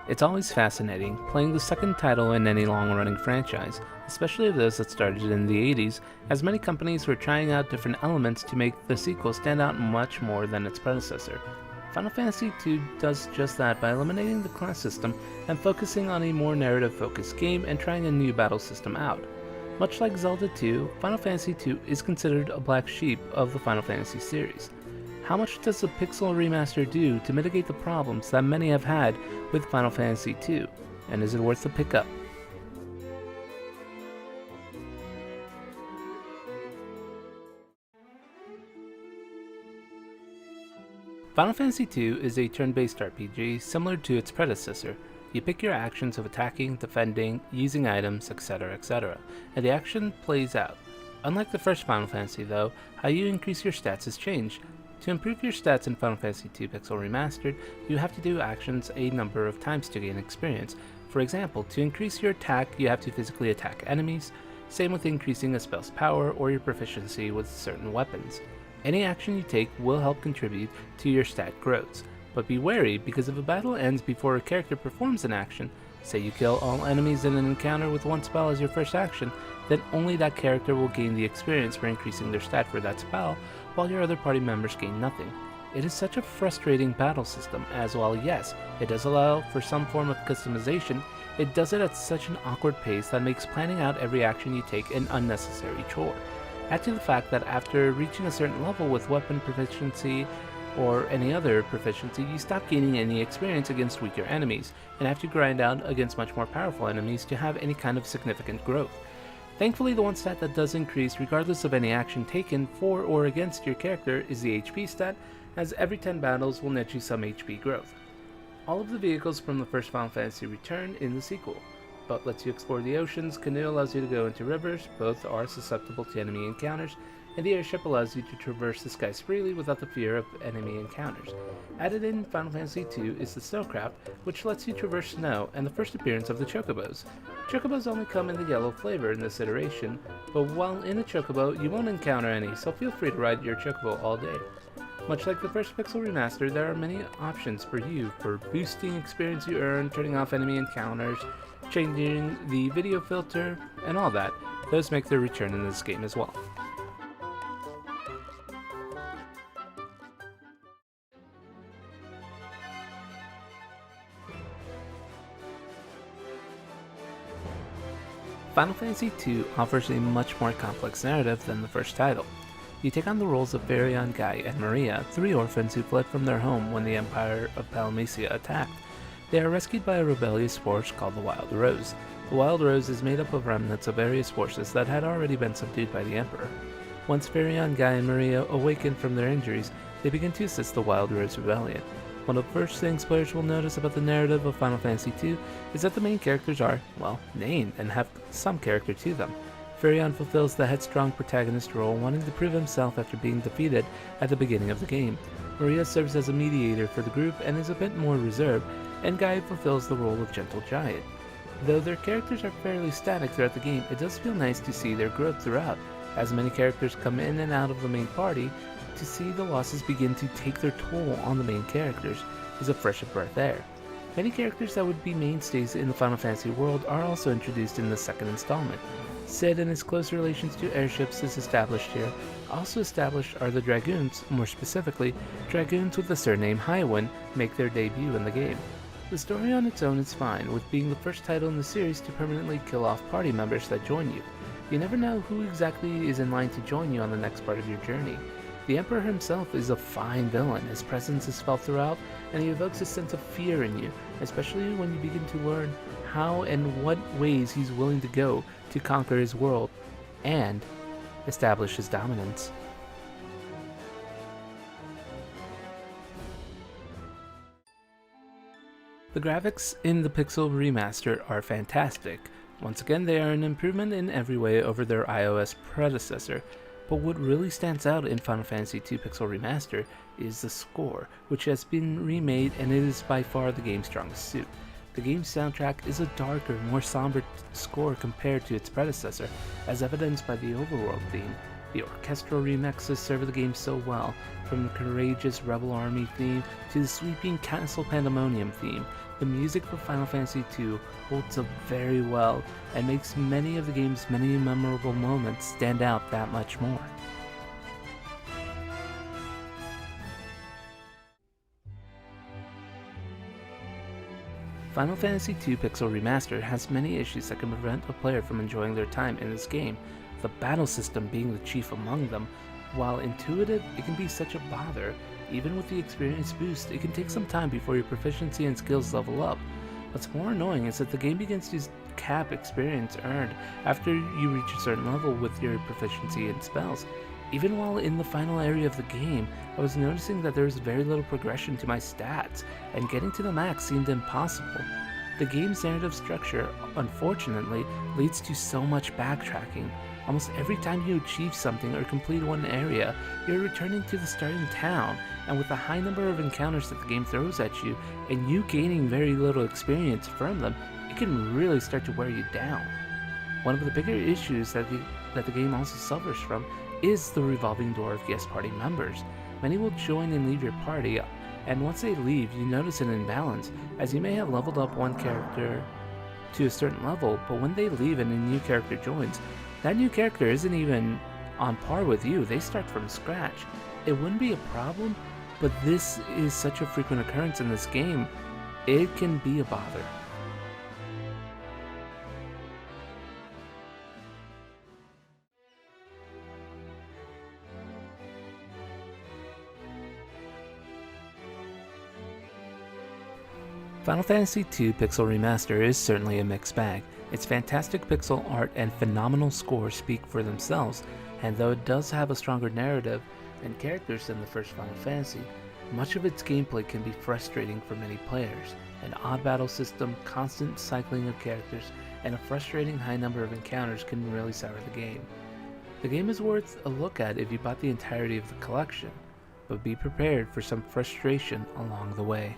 It's always fascinating playing the second title in any long-running franchise, especially those that started in the 80s, as many companies were trying out different elements to make the sequel stand out much more than its predecessor. Final Fantasy II does just that by eliminating the class system and focusing on a more narrative-focused game and trying a new battle system out. Much like Zelda 2, Final Fantasy II is considered a black sheep of the Final Fantasy series. How much does the Pixel Remaster do to mitigate the problems that many have had with Final Fantasy II, and is it worth the pickup? Final Fantasy II is a turn-based RPG similar to its predecessor. You pick your actions of attacking, defending, using items, etc., and the action plays out. Unlike the first Final Fantasy though, how you increase your stats has changed. To improve your stats in Final Fantasy II Pixel Remastered, you have to do actions a number of times to gain experience. For example, to increase your attack, you have to physically attack enemies, same with increasing a spell's power or your proficiency with certain weapons. Any action you take will help contribute to your stat growths, but be wary because if a battle ends before a character performs an action, say you kill all enemies in an encounter with one spell as your first action, then only that character will gain the experience for increasing their stat for that spell, while your other party members gain nothing. It is such a frustrating battle system, as while yes, it does allow for some form of customization, it does it at such an awkward pace that makes planning out every action you take an unnecessary chore. Add to the fact that after reaching a certain level with weapon proficiency or any other proficiency, you stop gaining any experience against weaker enemies, and have to grind out against much more powerful enemies to have any kind of significant growth. Thankfully, the one stat that does increase regardless of any action taken for or against your character is the HP stat, as every 10 battles will net you some HP growth. All of the vehicles from the first Final Fantasy return in the sequel. Boat lets you explore the oceans, canoe allows you to go into rivers, both are susceptible to enemy encounters, and the airship allows you to traverse the skies freely without the fear of enemy encounters. Added in Final Fantasy II is the Snowcraft, which lets you traverse snow, and the first appearance of the Chocobos. Chocobos only come in the yellow flavor in this iteration, but while in a Chocobo, you won't encounter any, so feel free to ride your Chocobo all day. Much like the first Pixel Remaster, there are many options for you for boosting experience you earn, turning off enemy encounters, changing the video filter, and all that. Those make their return in this game as well. Final Fantasy II offers a much more complex narrative than the first title. You take on the roles of Farion, Guy, and Maria, 3 orphans who fled from their home when the Empire of Palmacia attacked. They are rescued by a rebellious force called the Wild Rose. The Wild Rose is made up of remnants of various forces that had already been subdued by the Emperor. Once Farion, Guy, and Maria awaken from their injuries, they begin to assist the Wild Rose Rebellion. One of the first things players will notice about the narrative of Final Fantasy II is that the main characters are, well, named and have some character to them. Farion fulfills the headstrong protagonist role, wanting to prove himself after being defeated at the beginning of the game. Maria serves as a mediator for the group and is a bit more reserved, and Guy fulfills the role of gentle giant. Though their characters are fairly static throughout the game, it does feel nice to see their growth throughout, as many characters come in and out of the main party. To see the losses begin to take their toll on the main characters is a fresh of breath air. Many characters that would be mainstays in the Final Fantasy world are also introduced in the second installment. Cid and his close relations to airships is established here. Also established are the Dragoons, more specifically, Dragoons with the surname Highwind make their debut in the game. The story on its own is fine, with being the first title in the series to permanently kill off party members that join you. You never know who exactly is in line to join you on the next part of your journey. The Emperor himself is a fine villain. His presence is felt throughout, and he evokes a sense of fear in you, especially when you begin to learn how and what ways he's willing to go to conquer his world and establish his dominance. The graphics in the Pixel Remaster are fantastic. Once again, they are an improvement in every way over their iOS predecessor. But what really stands out in Final Fantasy II Pixel Remaster is the score, which has been remade and it is by far the game's strongest suit. The game's soundtrack is a darker, more somber score compared to its predecessor, as evidenced by the overworld theme. The orchestral remixes serve the game so well, from the courageous Rebel Army theme to the sweeping Castle Pandemonium theme. The music for Final Fantasy II holds up very well and makes many of the game's many memorable moments stand out that much more. Final Fantasy II Pixel Remaster has many issues that can prevent a player from enjoying their time in this game, the battle system being the chief among them. While intuitive, it can be such a bother. Even with the experience boost, it can take some time before your proficiency and skills level up. What's more annoying is that the game begins to cap experience earned after you reach a certain level with your proficiency in spells. Even while in the final area of the game, I was noticing that there was very little progression to my stats, and getting to the max seemed impossible. The game's narrative structure, unfortunately, leads to so much backtracking. Almost every time you achieve something or complete one area, you're returning to the starting town, and with the high number of encounters that the game throws at you, and you gaining very little experience from them, it can really start to wear you down. One of the bigger issues that the game also suffers from is the revolving door of guest party members. Many will join and leave your party, and once they leave, you notice an imbalance, as you may have leveled up one character to a certain level, but when they leave and a new character joins, that new character isn't even on par with you, they start from scratch. It wouldn't be a problem, but this is such a frequent occurrence in this game, it can be a bother. Final Fantasy II Pixel Remaster is certainly a mixed bag. Its fantastic pixel art and phenomenal score speak for themselves, and though it does have a stronger narrative and characters than the first Final Fantasy, much of its gameplay can be frustrating for many players. An odd battle system, constant cycling of characters, and a frustrating high number of encounters can really sour the game. The game is worth a look at if you bought the entirety of the collection, but be prepared for some frustration along the way.